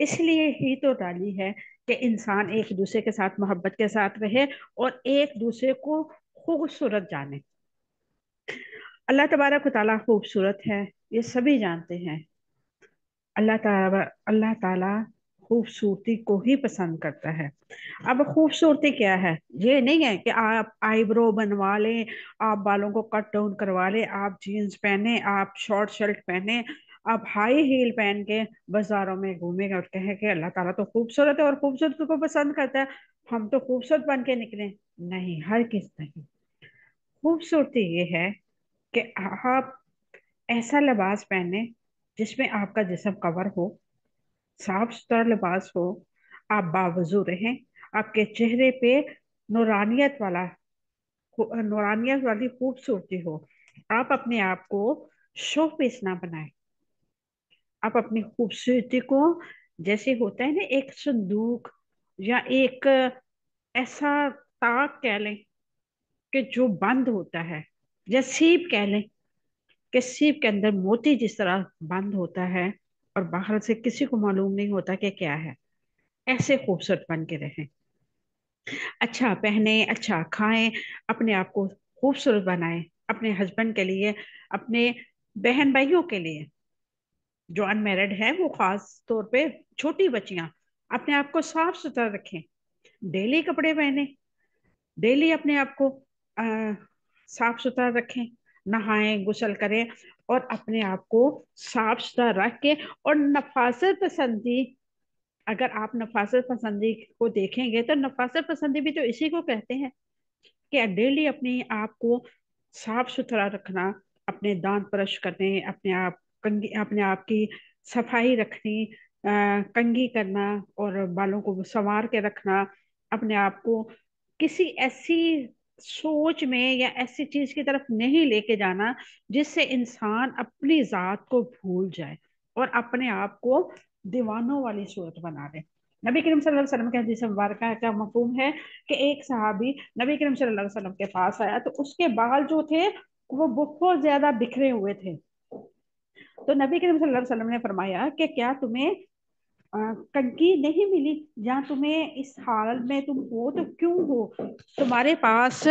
اس لیے ہی تو ڈالی ہے کہ انسان ایک دوسرے کے ساتھ محبت کے ساتھ رہے اور ایک دوسرے کو خوبصورت جانے. اللہ تبارک و تعالیٰ خوبصورت ہے، یہ سبھی جانتے ہیں. اللہ تعالیٰ خوبصورتی کو ہی پسند کرتا ہے. اب خوبصورتی کیا ہے؟ یہ نہیں ہے کہ آپ آئی برو بنوا لیں، آپ بالوں کو کٹ ڈاؤن کروا لیں، آپ جینز پہنے، آپ شارٹ شرٹ پہنے، آپ ہائی ہیل پہن کے بازاروں میں گھومیں گے اور کہیں کہ اللہ تعالیٰ تو خوبصورت ہے اور خوبصورتی کو پسند کرتا ہے، ہم تو خوبصورت بن کے نکلیں. نہیں، ہر کس نہیں. خوبصورتی یہ ہے کہ آپ ایسا لباس پہنے جس میں آپ کا جسم کور ہو، صاف ستھرا لباس ہو، آپ باوضو رہیں، آپ کے چہرے پہ نورانیت والی خوبصورتی ہو. آپ اپنے آپ کو شو پیس نہ بنائیں. آپ اپنی خوبصورتی کو، جیسے ہوتا ہے نا ایک صندوق یا ایک ایسا تاک کہہ لیں کہ جو بند ہوتا ہے، یا سیپ کہہ لیں کہ سیپ کے اندر موتی جس طرح بند ہوتا ہے اور باہر سے کسی کو معلوم نہیں ہوتا کہ کیا ہے، ایسے خوبصورت بن کے رہیں. اچھا پہنے، اچھا کھائیں، اپنے آپ کو خوبصورت بنائیں. اپنے ہسبینڈ کے لیے، اپنے بہن بھائیوں کے لیے جو ان میرڈ ہے، وہ خاص طور پہ چھوٹی بچیاں، اپنے آپ کو صاف ستھرا رکھیں. ڈیلی کپڑے پہنے، ڈیلی اپنے آپ کو صاف ستھرا رکھیں، نہائیں، غسل کریں اور اپنے آپ کو صاف ستھرا رکھ کے. اور نفاست پسندی، اگر آپ نفاست پسندی کو دیکھیں گے تو نفاست پسندی بھی تو اسی کو کہتے ہیں کہ ڈیلی اپنے آپ کو صاف ستھرا رکھنا، اپنے دانت برش کرنے، اپنے آپ کی صفائی رکھنی، کنگھی کرنا اور بالوں کو سنوار کے رکھنا. اپنے آپ کو کسی ایسی سوچ میں یا ایسی چیز کی طرف نہیں لے کے جانا جس سے انسان اپنی ذات کو بھول جائے اور اپنے آپ کو دیوانوں والی صورت بنا دے. نبی کریم صلی اللہ علیہ وسلم کے حدیث مبارکہ کا مفہوم ہے کہ ایک صحابی نبی کریم صلی اللہ علیہ وسلم کے پاس آیا تو اس کے بال جو تھے وہ بہت زیادہ بکھرے ہوئے تھے. تو نبی کریم صلی اللہ علیہ وسلم نے فرمایا کہ کیا تمہیں کنگھی نہیں ملی؟ یا تمہیں اس حال میں تم ہو تو کیوں ہو؟ تمہارے پاس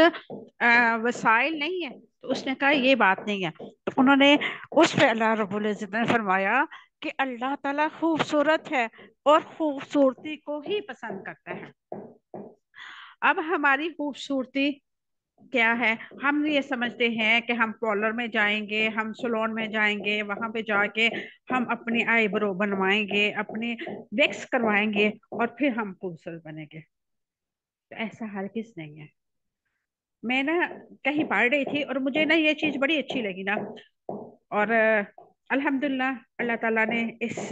وسائل نہیں ہے؟ تو اس نے کہا یہ بات نہیں ہے. تو انہوں نے اس پہ اللہ رب العزت نے فرمایا کہ اللہ تعالیٰ خوبصورت ہے اور خوبصورتی کو ہی پسند کرتا ہے. اب ہماری خوبصورتی کیا ہے؟ ہم یہ سمجھتے ہیں کہ ہم پارلر میں جائیں گے، ہم سلون میں جائیں گے، وہاں پہ جا کے ہم اپنی آئی برو بنوائیں گے، اپنے ویکس کروائیں گے اور پھر ہم خوبصورت بنیں گے. تو ایسا ہرگز نہیں ہے. میں نا کہیں پڑھ رہی تھی اور مجھے نا یہ چیز بڑی اچھی لگی نا، اور الحمدللہ اللہ تعالیٰ نے اس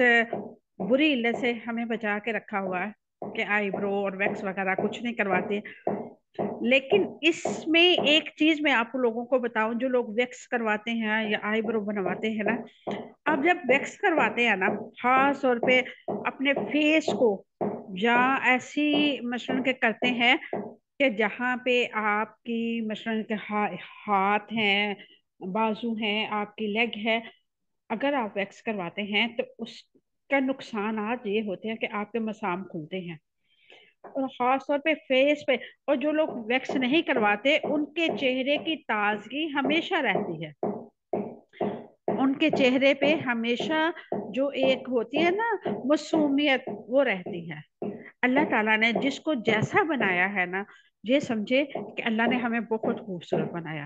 بری علت سے ہمیں بچا کے رکھا ہوا ہے کہ آئی برو اور ویکس وغیرہ کچھ نہیں کرواتے. لیکن اس میں ایک چیز میں آپ لوگوں کو بتاؤں، جو لوگ ویکس کرواتے ہیں یا آئی برو بنواتے ہیں نا، اب جب ویکس کرواتے ہیں نا، خاص طور پہ اپنے فیس کو یا ایسی مثلاً کہ کرتے ہیں کہ جہاں پہ آپ کی مثلاً کہ ہاتھ ہیں، بازو ہیں، آپ کی لیگ ہے، اگر آپ ویکس کرواتے ہیں تو اس کا نقصانات یہ ہوتے ہیں کہ آپ کے مسام کھلتے ہیں، اور خاص طور پہ فیس پہ. اور جو لوگ ویکس نہیں کرواتے ان کے چہرے کی تازگی ہمیشہ رہتی ہے، ان کے چہرے پہ ہمیشہ جو ایک ہوتی ہے نا معصومیت، وہ رہتی ہے. اللہ تعالیٰ نے جس کو جیسا بنایا ہے نا، یہ سمجھے کہ اللہ نے ہمیں بہت خوبصورت بنایا.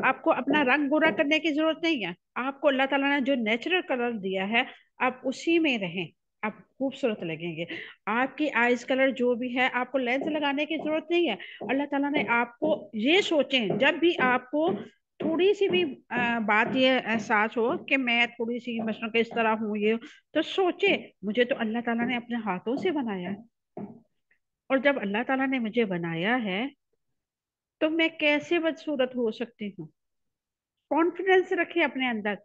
آپ کو اپنا رنگ گورا کرنے کی ضرورت نہیں ہے. آپ کو اللہ تعالیٰ نے جو نیچرل کلر دیا ہے آپ اسی میں رہیں، آپ خوبصورت لگیں گے. آپ کی آئیز کلر جو بھی ہے، آپ کو لینس لگانے کی ضرورت نہیں ہے. اللہ تعالیٰ نے آپ کو یہ سوچیں، جب بھی آپ کو تھوڑی سی بھی بات یہ احساس ہو کہ میں تھوڑی سی مثلاً کہ اس طرح ہوں، یہ تو سوچے مجھے تو اللہ تعالیٰ نے اپنے ہاتھوں سے بنایا ہے، اور جب اللہ تعالیٰ نے مجھے بنایا ہے تو میں کیسے بدصورت ہو سکتی ہوں؟ کانفیڈنس رکھے اپنے اندر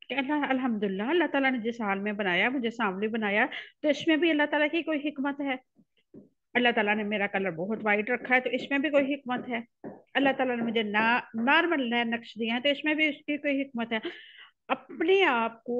کہ الحمدللہ اللہ تعالیٰ نے جس حال میں بنایا، مجھے سامنے بنایا، تو اس میں بھی اللہ تعالیٰ کی کوئی حکمت ہے. اللہ تعالیٰ نے میرا کلر بہت وائٹ رکھا ہے تو اس میں بھی کوئی حکمت ہے. اللہ تعالیٰ نے مجھے نارمل نقش دیا ہے تو اس میں بھی اس کی کوئی حکمت ہے. اپنے آپ کو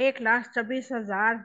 1,24,000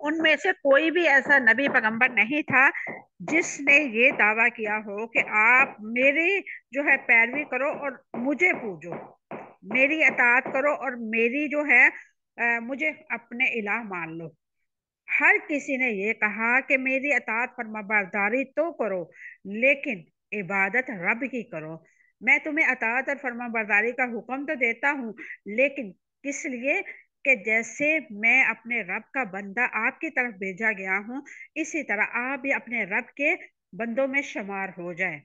ان میں سے کوئی بھی ایسا نبی پیغمبر نہیں تھا جس نے یہ دعویٰ کیا ہو کہ آپ میری جو ہے پیروی کرو اور مجھے پوجو، میری اطاعت کرو اور میری جو ہے مجھے اپنے الہ مان لو۔ ہر کسی نے یہ کہا کہ میری اطاعت فرما برداری تو کرو لیکن عبادت رب کی کرو۔ میں تمہیں اطاعت اور فرما برداری کا حکم تو دیتا ہوں، لیکن کس لیے کہ جیسے میں اپنے رب کا بندہ آپ کی طرف بھیجا گیا ہوں، اسی طرح آپ بھی اپنے رب کے بندوں میں شمار ہو جائیں۔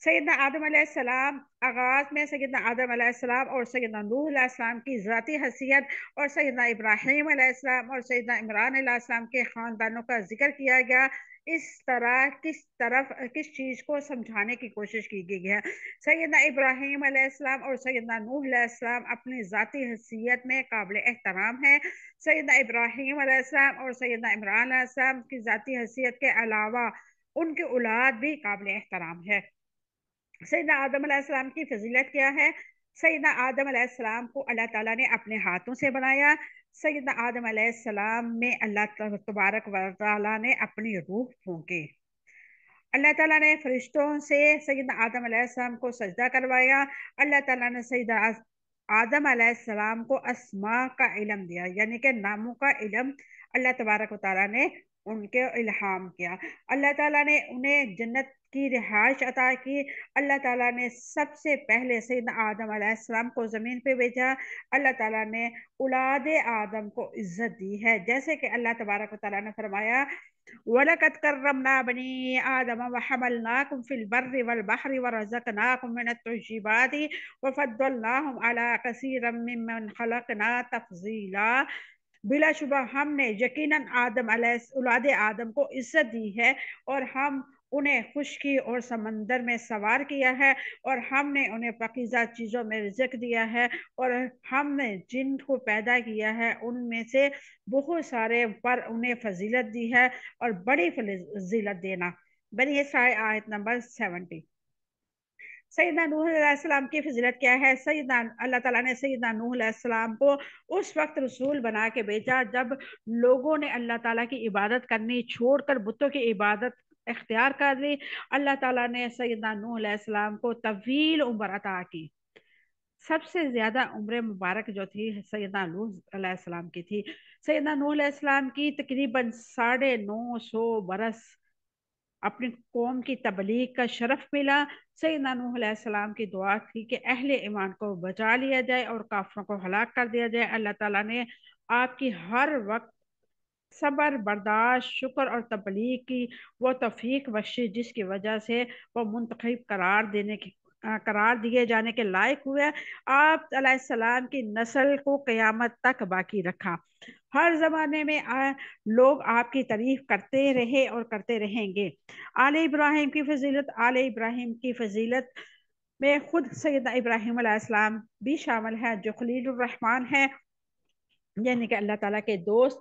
سیدنا آدم علیہ السلام، آغاز میں سیدنا آدم علیہ السلام اور سیدنا نوح علیہ السلام کی ذاتی حیثیت اور سیدنا ابراہیم علیہ السلام اور سیدنا عمران علیہ السلام کے خاندانوں کا ذکر کیا گیا۔ اس طرح کس چیز کو سمجھانے کی کوشش کی گئی ہے۔ سیدنا ابراہیم علیہ السلام اور سیدنا نوح علیہ السلام اپنی ذاتی حیثیت میں قابل احترام ہیں۔ سیدنا ابراہیم علیہ السلام اور سیدنا عمران علیہ السلام کی ذاتی حیثیت کے علاوہ ان کی اولاد بھی قابل احترام ہے۔ سیدنا آدم علیہ السلام کی فضیلت کیا ہے؟ سیدنا آدم علیہ السلام کو اللہ تعالیٰ نے اپنے ہاتھوں سے بنایا۔ سیدنا آدم علیہ السلام میں اللہ تبارک و تعالیٰ نے اپنی روح پھونکی۔ اللہ تعالیٰ نے فرشتوں سے سیدنا آدم علیہ السلام کو سجدہ کروایا۔ اللہ تعالیٰ نے سیدنا آدم علیہ السلام کو اسماء کا علم دیا، یعنی کہ ناموں کا علم اللہ تبارک و تعالیٰ نے ان کے الہام کیا۔ اللہ تعالیٰ نے انہیں جنت کی رہائش عطا کی۔ اللہ تعالیٰ نے سب سے پہلے سیدنا آدم علیہ السلام کو زمین پہ بھیجا۔ اللہ تعالیٰ نے اولاد آدم کو عزت دی ہے، جیسے کہ اللہ تبارک و تعالیٰ نے فرمایا وَلَقَدْ كَرَّمْنَا بَنِي آدَمَ وَحَمَلْنَاكُمْ فِي الْبَرِّ وَالْبَحْرِ وَرَزَقْنَاكُمْ مِنَ الطَّيِّبَاتِ وَفَضَّلْنَاكُمْ عَلَى كَثِيرٍ مِّمَّنْ خَلَقْنَا تَفْضِيلًا۔ بلا شبہ ہم نے یقیناً اولاد آدم کو عزت دی ہے اور ہم انہیں خشکی اور سمندر میں سوار کیا ہے، اور ہم نے انہیں پاکیزہ چیزوں میں رزق دیا ہے، اور ہم نے جن کو پیدا کیا ہے ان میں سے بہت سارے پر انہیں فضیلت دی ہے، اور بڑی فضیلت دینا۔ بنی اسرائیل آیت نمبر 70۔ سیدنا نوح علیہ السلام کی فضیلت کیا ہے؟ اللہ تعالیٰ نے سیدنا نوح علیہ السلام کو اس وقت رسول بنا کے بھیجا جب لوگوں نے اللہ تعالیٰ کی عبادت کرنی چھوڑ کر بتوں کی عبادت اختیار کر لی۔ اللہ تعالیٰ نے سیدنا نوح علیہ السلام کو طویل عمر عطا کی۔ سب سے زیادہ عمر مبارک جو تھی سیدنا نوح علیہ السلام کی تھی۔ سیدنا نوح علیہ السلام کی تقریباً 950 برس اپنی قوم کی تبلیغ کا شرف ملا۔ سیدنا نوح علیہ السلام کی دعا تھی کہ اہل ایمان کو بچا لیا جائے اور کافروں کو ہلاک کر دیا جائے۔ اللہ تعالیٰ نے آپ کی ہر وقت صبر، برداشت، شکر اور تبلیغ کی وہ توفیق بخشی جس کی وجہ سے وہ منتخب قرار دیے جانے کے لائق ہوئے۔ آپ علیہ السلام کی نسل کو قیامت تک باقی رکھا۔ ہر زمانے میں لوگ آپ کی تعریف کرتے رہے اور کرتے رہیں گے۔ آل ابراہیم کی فضیلت۔ آل ابراہیم کی فضیلت میں خود سیدنا ابراہیم علیہ السلام بھی شامل ہے جو خلیل الرحمن ہے، یعنی کہ اللہ تعالیٰ کے دوست۔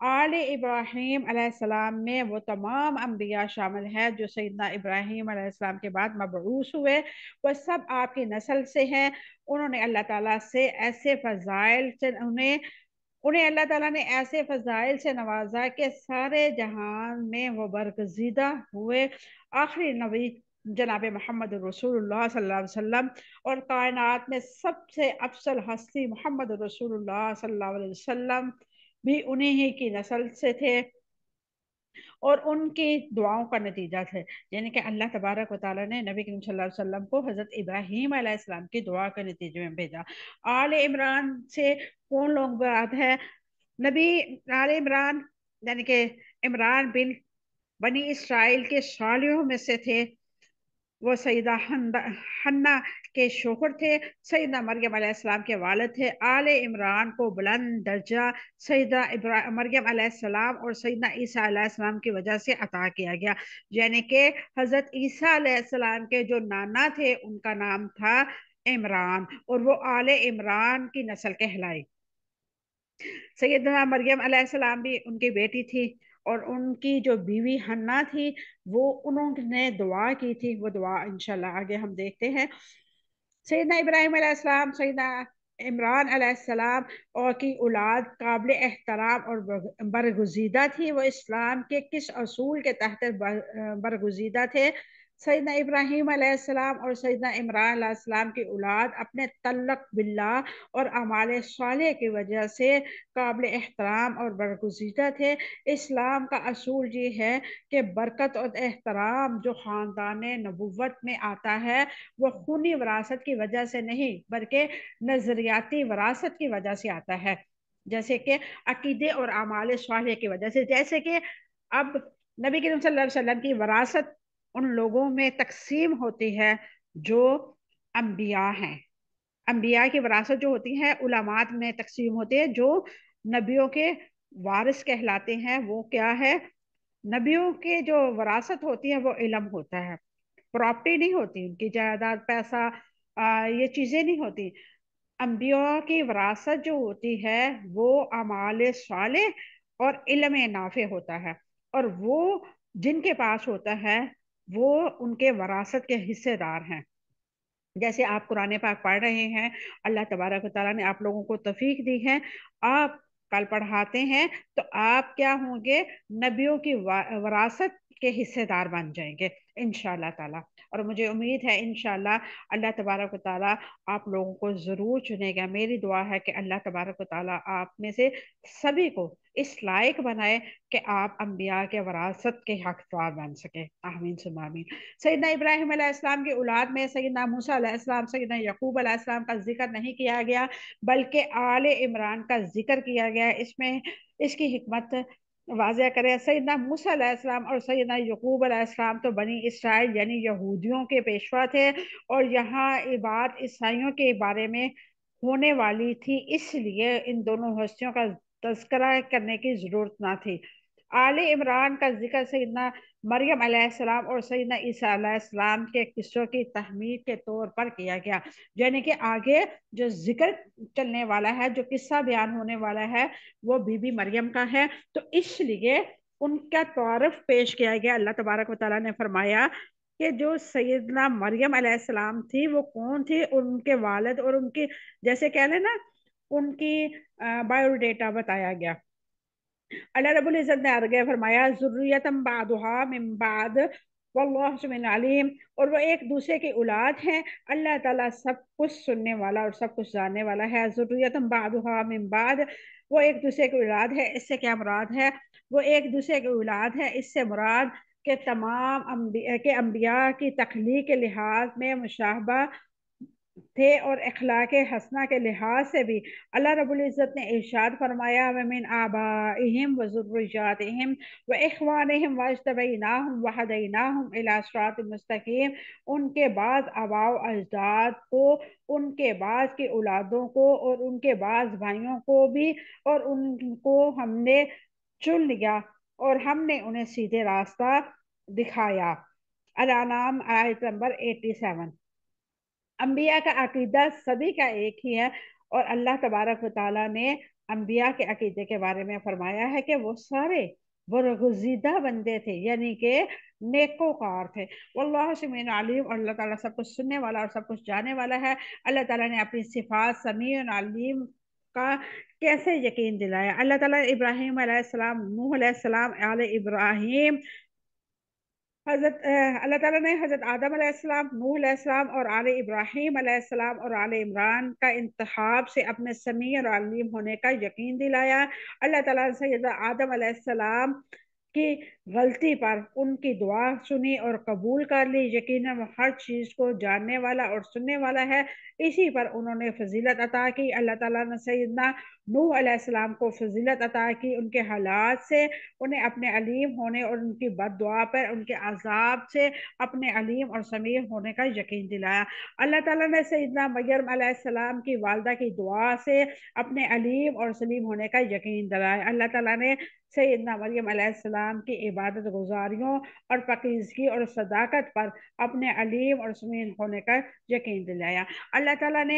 آل ابراہیم علیہ السلام میں وہ تمام انبیاء شامل ہیں جو سیدنا ابراہیم علیہ السلام کے بعد مبعوث ہوئے، وہ سب آپ کی نسل سے ہیں۔ انہوں نے اللہ تعالیٰ سے ایسے فضائل سے انہیں اللہ تعالیٰ نے ایسے فضائل سے نوازا کہ سارے جہان میں وہ برگزیدہ ہوئے۔ آخری نبی جناب محمد رسول اللہ صلی اللہ علیہ وسلم اور کائنات میں سب سے افضل ہستی محمد رسول اللہ صلی اللہ علیہ وسلم بھی انہی ہی کی نسل سے تھے اور ان کی دعاؤں کا نتیجہ تھے، یعنی کہ اللہ تبارک و تعالیٰ نے نبی کریم صلی اللہ علیہ وسلم کو حضرت ابراہیم علیہ السلام کی دعا کے نتیجے میں بھیجا۔ آل عمران سے کون لوگ مراد ہے؟ نبی آل عمران یعنی کہ عمران بن بنی اسرائیل کے صالحوں میں سے تھے۔ وہ سیدہ حنا کے شوہر تھے، سیدہ مریم علیہ السلام کے والد تھے۔ آل عمران کو بلند درجہ سیدہ مریم علیہ السلام اور سیدنا عیسیٰ علیہ السلام کی وجہ سے عطا کیا گیا، یعنی کہ حضرت عیسیٰ علیہ السلام کے جو نانا تھے ان کا نام تھا عمران، اور وہ آل عمران کی نسل کہلائی۔ سیدنا مریم علیہ السلام بھی ان کی بیٹی تھی، اور ان کی جو بیوی حنا تھی وہ انہوں نے دعا کی تھی، وہ دعا انشاءاللہ آگے ہم دیکھتے ہیں۔ سیدنا ابراہیم علیہ السلام، سیدنا عمران علیہ السلام اور کی اولاد قابل احترام اور برگزیدہ تھی؟ وہ اسلام کے کس اصول کے تحت برگزیدہ تھے؟ سیدنا ابراہیم علیہ السلام اور سیدنا عمران علیہ السلام کی اولاد اپنے تعلق باللہ اور اعمال صالح کی وجہ سے قابل احترام اور برگزیدہ تھے۔ اسلام کا اصول یہ ہے کہ برکت اور احترام جو خاندان نبوت میں آتا ہے وہ خونی وراثت کی وجہ سے نہیں بلکہ نظریاتی وراثت کی وجہ سے آتا ہے، جیسے کہ عقیدے اور اعمال صالح کی وجہ سے۔ جیسے کہ اب نبی کریم صلی اللہ علیہ وسلم کی وراثت ان لوگوں میں تقسیم ہوتی ہے جو انبیاء ہیں۔ انبیاء کی وراثت جو ہوتی ہے علامات میں تقسیم ہوتے ہیں، جو نبیوں کے وارث کہلاتے ہیں۔ وہ کیا ہے؟ نبیوں کے جو وراثت ہوتی ہے وہ علم ہوتا ہے، پراپرٹی نہیں ہوتی، ان کی جائیداد پیسہ یہ چیزیں نہیں ہوتی۔ انبیاء کی وراثت جو ہوتی ہے وہ اعمال صالح اور علم نافع ہوتا ہے، اور وہ جن کے پاس ہوتا ہے وہ ان کے وراثت کے حصے دار ہیں۔ جیسے آپ قرآن پاک پڑھ رہے ہیں، اللہ تبارک و تعالیٰ نے آپ لوگوں کو توفیق دی ہے، آپ کل پڑھاتے ہیں تو آپ کیا ہوں گے؟ نبیوں کی وراثت کے حصے دار بن جائیں گے انشاءاللہ تعالیٰ۔ اور مجھے امید ہے انشاءاللہ اللہ تبارک و تعالیٰ آپ لوگوں کو ضرور چنے گا۔ میری دعا ہے کہ اللہ تبارک و تعالیٰ آپ میں سے سبھی کو اس لائق بنائے کہ آپ انبیاء کے وراثت کے حقدار بن سکے۔ آمین ثم آمین۔ سیدنا ابراہیم علیہ السلام کی اولاد میں سیدنا موسیٰ علیہ السلام، سیدنا یعقوب علیہ السلام کا ذکر نہیں کیا گیا بلکہ آل عمران کا ذکر کیا گیا۔ اس میں اس کی حکمت واضح کرے۔ سیدنا موسیٰ علیہ السلام اور سیدنا یعقوب علیہ السلام تو بنی اسرائیل یعنی یہودیوں کے پیشوا تھے، اور یہاں یہ بات عیسائیوں کے بارے میں ہونے والی تھی، اس لیے ان دونوں ہستیوں کا تذکرہ کرنے کی ضرورت نہ تھی۔ آل عمران کا ذکر سیدنا مریم علیہ السلام اور سیدنا عیسیٰ علیہ السلام کے قصوں کی تحمید کے طور پر کیا گیا، یعنی کہ آگے جو ذکر چلنے والا ہے، جو قصہ بیان ہونے والا ہے، وہ بی بی مریم کا ہے، تو اس لیے ان کا تعارف پیش کیا گیا۔ اللہ تبارک و تعالیٰ نے فرمایا کہ جو سیدنا مریم علیہ السلام تھی وہ کون تھی، اور ان کے والد اور ان کی جیسے کہہ لیں نا ان کی بایو ڈیٹا بتایا گیا۔ اللہ رب العزت نے آگے فرمایا ذریتم بعضها من بعد واللہ سمیع علیم، اور وہ ایک دوسرے کی اولاد ہیں، اللہ تعالیٰ سب کچھ سننے والا اور سب کچھ جاننے والا ہے۔ ذریتم بعضها من بعد، وہ ایک دوسرے کی اولاد ہے، اس سے کیا مراد ہے؟ وہ ایک دوسرے کی اولاد ہے، اس سے مراد کہ تمام انبیاء کی تخلیق کے لحاظ میں مشابہ تھے اور اخلاق حسنہ کے لحاظ سے بھی۔ اللہ رب العزت نے ارشاد فرمایا وَمِنْ آبَائِهِمْ وَذُرِّيَّاتِهِمْ وَإِخْوَانِهِمْ وَاجْتَبَيْنَاهُمْ وَهَدَيْنَاهُمْ إِلَىٰ صِرَاطٍ مُسْتَقِيمٍ، ان کے بعد آباء و اجداد کو، ان کے بعد کی اولادوں کو اور ان کے بعد بھائیوں کو بھی، اور ان کو ہم نے چن لیا اور ہم نے انہیں سیدھے راستہ دکھایا۔ الانعام آیت نمبر 87۔ انبیاء کا عقیدہ سبھی کا ایک ہی ہے، اور اللہ تبارک و تعالیٰ نے انبیاء کے عقیدے کے بارے میں فرمایا ہے کہ وہ سارے برگزیدہ بندے تھے، یعنی کہ نیکوکار تھے۔ واللہ سمیع علیم، اور اللہ تعالیٰ سب کچھ سننے والا اور سب کچھ جاننے والا ہے۔ اللہ تعالیٰ نے اپنی صفات سمیع علیم کا کیسے یقین دلایا؟ اللہ تعالیٰ ابراہیم علیہ السلام، نوح علیہ السلام، آل ابراہیم، اللہ تعالیٰ نے حضرت آدم علیہ السلام، نوح علیہ السلام اور آل ابراہیم علیہ السلام اور آل عمران کا انتخاب سے اپنے سمیع اور علیم ہونے کا یقین دلایا۔ اللہ تعالیٰ نے سیدنا آدم علیہ السلام کی غلطی پر ان کی دعا سنی اور قبول کر لی، یقیناً وہ ہر چیز کو جاننے والا اور سننے والا ہے، اسی پر انہوں نے فضیلت عطا کی۔ اللہ تعالیٰ نے سیدنا نوح علیہ السلام کو فضیلت عطا کی ان کے حالات سے، انہیں اپنے علیم ہونے اور ان کی بد دعا پر ان کے عذاب سے اپنے علیم اور سمیع ہونے کا یقین دلایا۔ اللہ تعالیٰ نے سیدنا مریم علیہ السلام کی والدہ کی دعا سے اپنے علیم اور سلیم ہونے کا یقین دلایا۔ اللہ تعالیٰ نے سیدنا مریم علیہ السلام کی عبادت گزاریوں اور پاکیزگی اور صداقت پر اپنے علیم اور سمیع ہونے کا یقین دلایا۔ اللہ تعالیٰ نے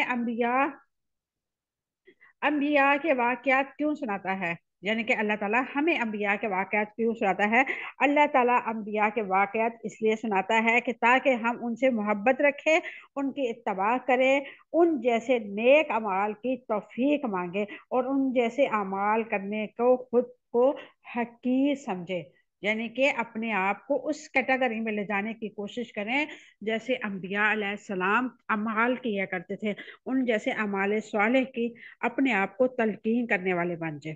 انبیاء کے واقعات کیوں سناتا ہے؟ یعنی کہ اللہ تعالیٰ ہمیں انبیاء کے واقعات کیوں سناتا ہے؟ اللہ تعالیٰ انبیاء کے واقعات اس لیے سناتا ہے کہ تاکہ ہم ان سے محبت رکھیں، ان کی اتباع کریں، ان جیسے نیک اعمال کی توفیق مانگے اور ان جیسے اعمال کرنے کو خود کو حقیر سمجھے، یعنی کہ اپنے آپ کو اس کیٹیگری میں لے جانے کی کوشش کریں جیسے انبیاء علیہ السلام اعمال کیا کرتے تھے، ان جیسے اعمال صالح کی اپنے آپ کو تلقین کرنے والے بن جائے۔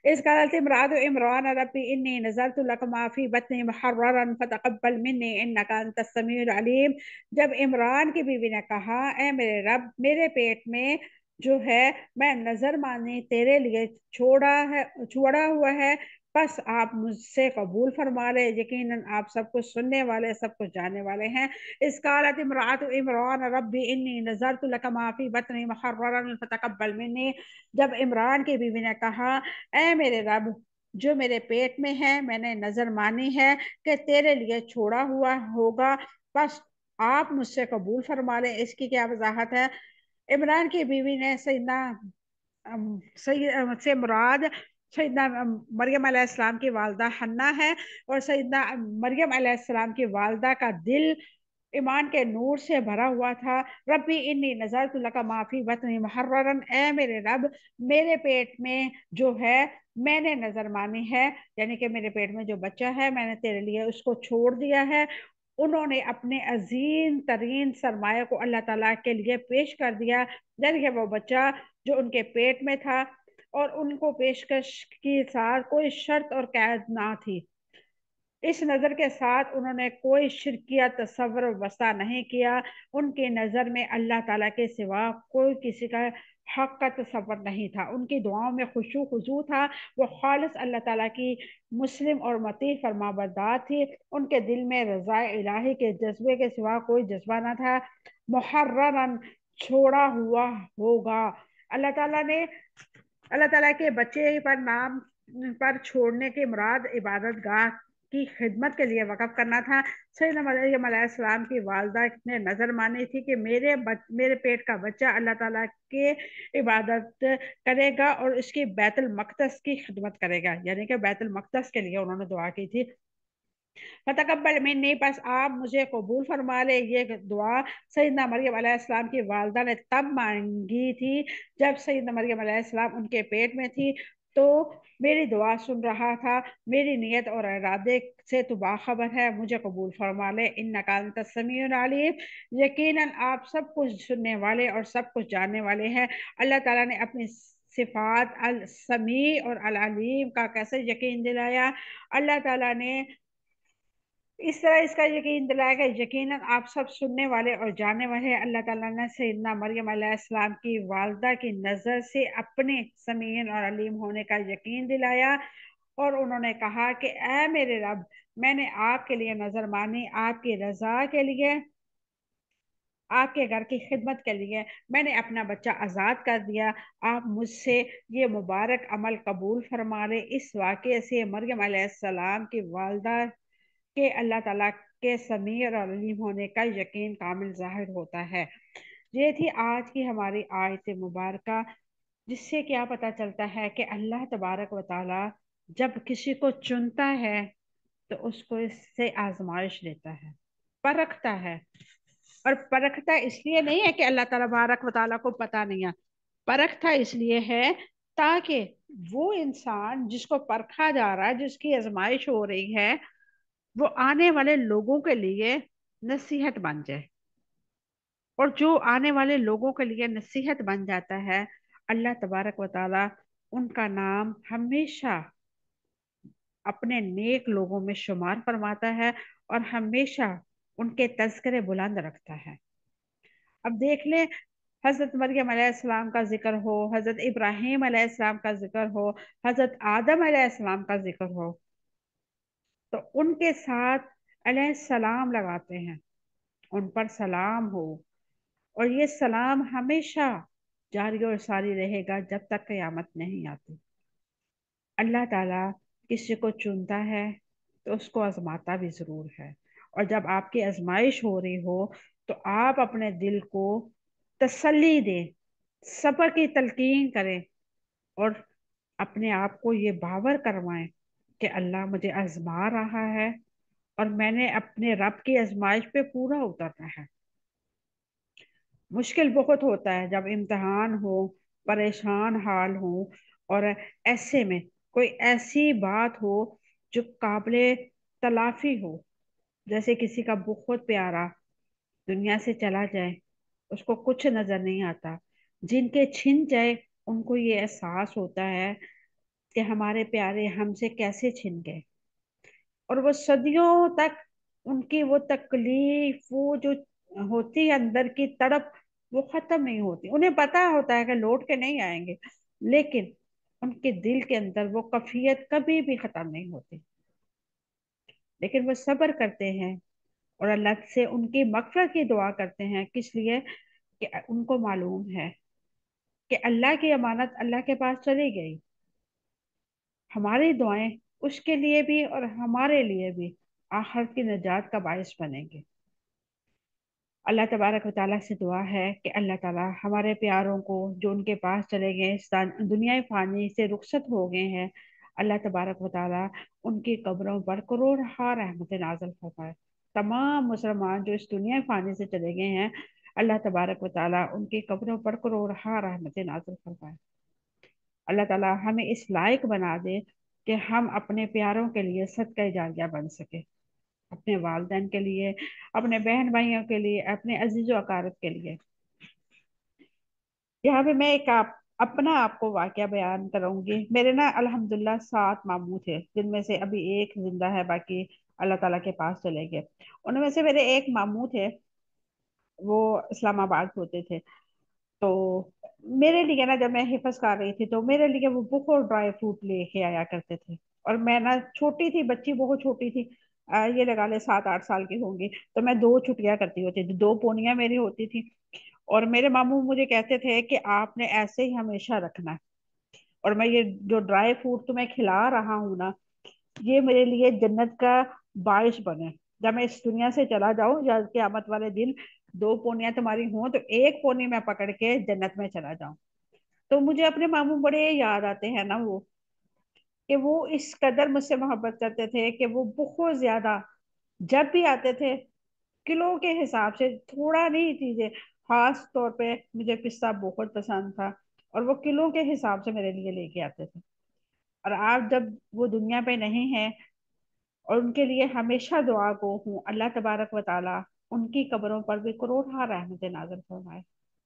اس قالت امرأة عمران ربی انی نذرت لک ما فی بطنی محررا فتقبل منی انک انت السمیع العلیم، جب عمران کی بیوی نے کہا اے میرے رب، میرے پیٹ میں جو ہے میں نظر مانی تیرے لیے چھوڑا ہوا ہے، بس آپ مجھ سے قبول فرما لے، یقیناً آپ سب کچھ سننے والے، سب کچھ جاننے والے ہیں۔ اس قالت امرأة عمران ربی انی نذرت لک ما فی بطنی محررا فتقبل منی، جب عمران کی بیوی نے کہا اے میرے رب، جو میرے پیٹ میں ہے میں نے نظر مانی ہے کہ تیرے لیے چھوڑا ہوا ہوگا، بس آپ مجھ سے قبول فرما لیں۔ اس کی کیا وضاحت ہے؟ عمران کی بیوی نے سے مراد سیدنا مریم علیہ السلام کی والدہ حنا ہے، اور سیدنا مریم علیہ السلام کی والدہ کا دل ایمان کے نور سے بھرا ہوا تھا۔ ربی انی نذرت لک ما فی بطنی محررا، اے میرے رب، میرے پیٹ میں جو ہے میں نے نظر مانی ہے، یعنی کہ میرے پیٹ میں جو بچہ ہے میں نے تیرے لیے اس کو چھوڑ دیا ہے۔ انہوں نے اپنے عظیم ترین سرمایہ کو اللہ تعالیٰ کے لیے پیش کر دیا، یعنی کہ وہ بچہ جو ان کے پیٹ میں تھا، اور ان کو پیشکش کے ساتھ کوئی شرط اور قید نہ تھی۔ اس نظر کے ساتھ انہوں نے کوئی شرکیہ تصور وسع نہیں کیا، ان کی نظر میں اللہ تعالیٰ کے سوا کوئی کسی کا حق کا تصور نہیں تھا، ان کی دعاؤں میں خشوع خضوع تھا، وہ خالص اللہ تعالیٰ کی مسلم اور مطیع فرما بردار تھی، ان کے دل میں رضا الہی کے جذبے کے سوا کوئی جذبہ نہ تھا۔ محررن، چھوڑا ہوا ہوگا، اللہ تعالیٰ کے بچے پر نام پر چھوڑنے کی مراد عبادت گاہ کی خدمت کے لیے وقف کرنا تھا۔ سیدنا مریم علیہ السلام کی والدہ نے نظر مانی تھی کہ میرے پیٹ کا بچہ اللہ تعالیٰ کے عبادت کرے گا اور اس کی بیت المقدس کی خدمت کرے گا، یعنی کہ بیت المقدس کے لیے انہوں نے دعا کی تھی۔ فتقبل منی، پس آپ مجھے قبول فرما لے۔ یہ دعا سیدنا مریم علیہ السلام کی والدہ نے تب مانگی تھی جب سیدنا مریم علیہ السلام ان کے پیٹ میں تھی، تو میری دعا سن رہا تھا، میری نیت اور ارادے سے تو باخبر ہے، مجھے قبول فرما لے۔ انک انت السمیع العلیم، یقیناً آپ سب کچھ سننے والے اور سب کچھ جاننے والے ہیں۔ اللہ تعالیٰ نے اپنی صفات السمیع اور العلیم کا کیسے یقین دلایا؟ اللہ تعالیٰ نے اس طرح اس کا یقین دلایا کہ یقیناً آپ سب سننے والے اور جاننے والے ہیں۔ اللہ تعالیٰ نے سیدنا مریم علیہ السلام کی والدہ کی نظر سے اپنے سمیع اور علیم ہونے کا یقین دلایا، اور انہوں نے کہا کہ اے میرے رب، میں نے آپ کے لیے نظر مانی، آپ کی رضا کے لیے، آپ کے گھر کی خدمت کے لیے میں نے اپنا بچہ آزاد کر دیا، آپ مجھ سے یہ مبارک عمل قبول فرما لے۔ اس واقعے سے مریم علیہ السلام کی والدہ کہ اللہ تعالیٰ کے سمیع اور علیم ہونے کا یقین کامل ظاہر ہوتا ہے۔ یہ تھی آج کی ہماری آیت مبارکہ، جس سے کیا پتہ چلتا ہے کہ اللہ تبارک و تعالیٰ جب کسی کو چنتا ہے تو اس کو اس سے آزمائش لیتا ہے، پرکھتا ہے، اور پرکھتا اس لیے نہیں ہے کہ اللہ تبارک و تعالیٰ کو پتہ نہیں ہے، پرکھتا اس لیے ہے تاکہ وہ انسان جس کو پرکھا جا رہا ہے، جس کی آزمائش ہو رہی ہے، وہ آنے والے لوگوں کے لیے نصیحت بن جائے، اور جو آنے والے لوگوں کے لیے نصیحت بن جاتا ہے، اللہ تبارک و تعالی ان کا نام ہمیشہ اپنے نیک لوگوں میں شمار فرماتا ہے اور ہمیشہ ان کے تذکرے بلند رکھتا ہے۔ اب دیکھ لیں، حضرت مریم علیہ السلام کا ذکر ہو، حضرت ابراہیم علیہ السلام کا ذکر ہو، حضرت آدم علیہ السلام کا ذکر ہو، تو ان کے ساتھ علیہ السلام لگاتے ہیں، ان پر سلام ہو، اور یہ سلام ہمیشہ جاری اور ساری رہے گا جب تک قیامت نہیں آتی۔ اللہ تعالیٰ کسی کو چنتا ہے تو اس کو آزماتا بھی ضرور ہے، اور جب آپ کی آزمائش ہو رہی ہو تو آپ اپنے دل کو تسلی دیں، صبر کی تلقین کریں، اور اپنے آپ کو یہ باور کروائیں کہ اللہ مجھے آزما رہا ہے اور میں نے اپنے رب کی آزمائش پہ پورا اترنا ہے۔ مشکل بہت ہوتا ہے جب امتحان ہو، پریشان حال ہو، اور ایسے میں کوئی ایسی بات ہو جو قابل تلافی ہو، جیسے کسی کا بہت پیارا دنیا سے چلا جائے، اس کو کچھ نظر نہیں آتا۔ جن کے چھن جائے ان کو یہ احساس ہوتا ہے کہ ہمارے پیارے ہم سے کیسے چھن گئے، اور وہ صدیوں تک ان کی وہ تکلیف، وہ جو ہوتی ہے اندر کی تڑپ، وہ ختم نہیں ہوتی۔ انہیں پتا ہوتا ہے کہ لوٹ کے نہیں آئیں گے، لیکن ان کے دل کے اندر وہ کیفیت کبھی بھی ختم نہیں ہوتی۔ لیکن وہ صبر کرتے ہیں اور اللہ سے ان کی مغفرت کی دعا کرتے ہیں، کس لیے؟ کہ ان کو معلوم ہے کہ اللہ کی امانت اللہ کے پاس چلی گئی۔ ہماری دعائیں اس کے لیے بھی اور ہمارے لیے بھی آخرت کی نجات کا باعث بنیں گے۔ اللہ تبارک و تعالیٰ سے دعا ہے کہ اللہ تعالیٰ ہمارے پیاروں کو جو ان کے پاس چلے گئے، اس دنیا فانی سے رخصت ہو گئے ہیں، اللہ تبارک و تعالیٰ ان کی قبروں پر کروڑ رحمت نازل فرمائے۔ تمام مسلمان جو اس دنیا فانی سے چلے گئے ہیں، اللہ تبارک و تعالیٰ ان کی قبروں پر کروڑ رحمت نازل فرمائے۔ اللہ تعالیٰ ہمیں اس لائق بنا دے کہ ہم اپنے پیاروں کے لیے صدقہ جاریہ بن سکے، اپنے والدین کے لیے، اپنے بہن بھائیوں کے لیے، اپنے عزیز و اقارب کے لیے۔ یہاں پہ میں ایک اپنا آپ کو واقعہ بیان کروں گی۔ میرے نا الحمدللہ 7 ماموں تھے، جن میں سے ابھی ایک زندہ ہے، باقی اللہ تعالیٰ کے پاس چلے گئے۔ ان میں سے میرے ایک ماموں تھے، وہ اسلام آباد ہوتے تھے۔ تو میرے لیے نا جب میں حفظ کر رہی تھی تو میرے لیے وہ بہت ڈرائی فروٹ لے کے آیا کرتے تھے، اور میں نا چھوٹی تھی، بچی بہت چھوٹی تھی، یہ لگا لے 7-8 سال کی ہوں گی، تو میں 2 چھٹیاں کرتی ہوتی تھی، 2 پونیاں میری ہوتی تھی، اور میرے ماموں مجھے کہتے تھے کہ آپ نے ایسے ہی ہمیشہ رکھنا ہے، اور میں یہ جو ڈرائی فروٹ تمہیں کھلا رہا ہوں نا، یہ میرے لیے جنت کا باعث بنے۔ جب میں اس دنیا سے چلا جاؤں یا قیامت والے دن 2 پونیاں تمہاری ہوں تو 1 پونی میں پکڑ کے جنت میں چلا جاؤں۔ تو مجھے اپنے ماموں بڑے یاد آتے ہیں نا، وہ کہ وہ اس قدر مجھ سے محبت کرتے تھے کہ وہ بہت زیادہ جب بھی آتے تھے کلو کے حساب سے، تھوڑا نہیں چیزیں، خاص طور پہ مجھے پستہ بہت پسند تھا، اور وہ کلو کے حساب سے میرے لیے لے کے آتے تھے۔ اور آج جب وہ دنیا پہ نہیں ہے، اور ان کے لیے ہمیشہ دعا گو ہوں، اللہ تبارک و تعالیٰ ان کی قبروں پر بھی کروڑ رحمت نازل فرمائے۔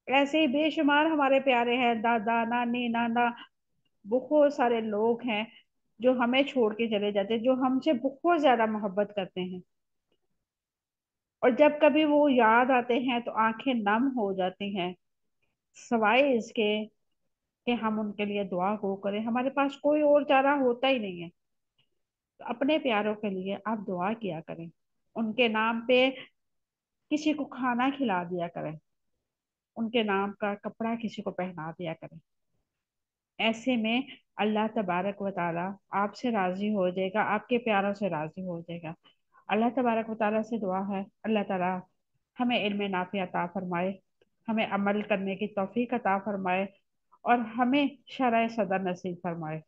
ایسے ہی بے شمار ہمارے پیارے ہیں، دادا، نانی، نانا، بہت سارے لوگ ہیں جو ہمیں چھوڑ کے چلے جاتے، جو ہم سے بہت زیادہ محبت کرتے ہیں، اور جب کبھی وہ یاد آتے ہیں تو آنکھیں نم ہو جاتی ہیں، سوائے اس کے کہ ہم ان کے لیے دعا ہو کریں، ہمارے پاس کوئی اور چارہ ہوتا ہی نہیں ہے۔ تو اپنے پیاروں کے لیے آپ دعا کیا کریں، ان کے نام پہ کسی کو کھانا کھلا دیا کریں، ان کے نام کا کپڑا کسی کو پہنا دیا کریں۔ ایسے میں اللہ تبارک و تعالیٰ آپ سے راضی ہو جائے گا، آپ کے پیاروں سے راضی ہو جائے گا۔ اللہ تبارک و تعالیٰ سے دعا ہے اللہ تعالیٰ ہمیں علم نافع عطا فرمائے، ہمیں عمل کرنے کی توفیق عطا فرمائے، اور ہمیں شرع صدر نصیب فرمائے۔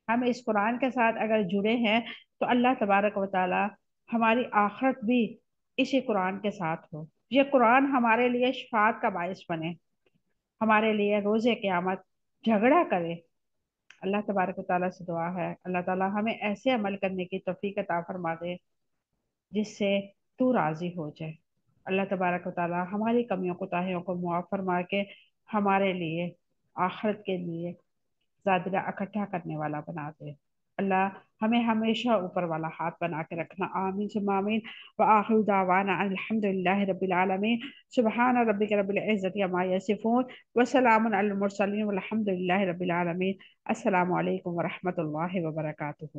ہم اس قرآن کے ساتھ اگر جڑے ہیں تو اللہ تبارک و تعالیٰ ہماری آخرت بھی اسی قرآن کے ساتھ ہو، یہ قرآن ہمارے لیے شفاعت کا باعث بنے، ہمارے لیے روز قیامت جھگڑا کرے۔ اللہ تبارک و تعالیٰ سے دعا ہے اللہ تعالیٰ ہمیں ایسے عمل کرنے کی توفیق عطا فرما دے جس سے تو راضی ہو جائے۔ اللہ تبارک و تعالیٰ ہماری کمیوں کوتاہیوں کو معاف فرما کے ہمارے لیے آخرت کے لیے زیادہ اکٹھا کرنے والا بنا دے۔ اللہ ہمیں ہمیشہ اوپر والا ہاتھ بنا کے رکھنا، آمین ثم آمین۔ وآخر دعوانا ان الحمد للہ رب العالمین۔ سبحان ربک رب العزت عما یصفون، وسلام علی المرسلین، والحمد للہ رب العالمین۔ السلام علیکم ورحمۃ اللہ وبرکاتہ۔